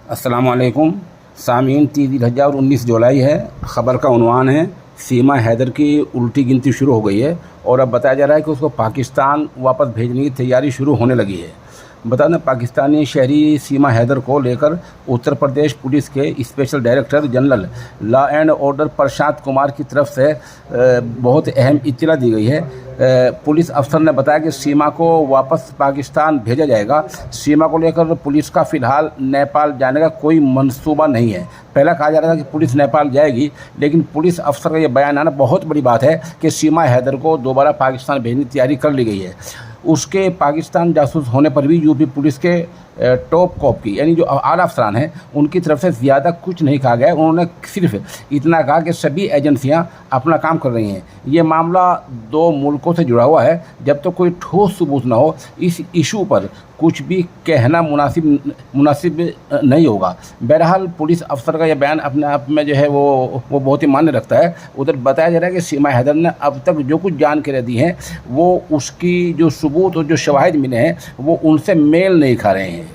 अस्सलाम वालेकुम सामीन। 3019 जुलाई है। ख़बर का उन्वान है सीमा हैदर की उल्टी गिनती शुरू हो गई है और अब बताया जा रहा है कि उसको पाकिस्तान वापस भेजने की तैयारी शुरू होने लगी है। बता दें, पाकिस्तानी शहरी सीमा हैदर को लेकर उत्तर प्रदेश पुलिस के special director general law and order Prashant Kumar की तरफ से बहुत अहम इत्तला दी गई है। पुलिस अफसर ने बताया कि सीमा को वापस पाकिस्तान भेजा जाएगा। सीमा को लेकर पुलिस का फ़िलहाल नेपाल जाने का कोई मंसूबा नहीं है। पहला कहा जा रहा था कि पुलिस नेपाल जाएगी, लेकिन पुलिस अफसर का ये बयान आना बहुत बड़ी बात है कि सीमा हैदर को दोबारा पाकिस्तान भेजने की तैयारी कर ली गई है। उसके पाकिस्तान जासूस होने पर भी यूपी पुलिस के टॉप कॉप की यानी जो आला अफसरान हैं उनकी तरफ से ज़्यादा कुछ नहीं कहा गया है। उन्होंने सिर्फ इतना कहा कि सभी एजेंसियां अपना काम कर रही हैं। ये मामला दो मुल्कों से जुड़ा हुआ है। जब तक कोई ठोस सबूत ना हो इस इशू पर कुछ भी कहना मुनासिब नहीं होगा। बहरहाल पुलिस अफसर का यह बयान अपने आप में जो है वो बहुत ही मान्य रखता है। उधर बताया जा रहा है कि सीमा हैदर ने अब तक जो कुछ जानकारियाँ दी हैं वो उसकी जो सबूत और जो शवाहिद मिले हैं वो उनसे मेल नहीं खा रहे हैं।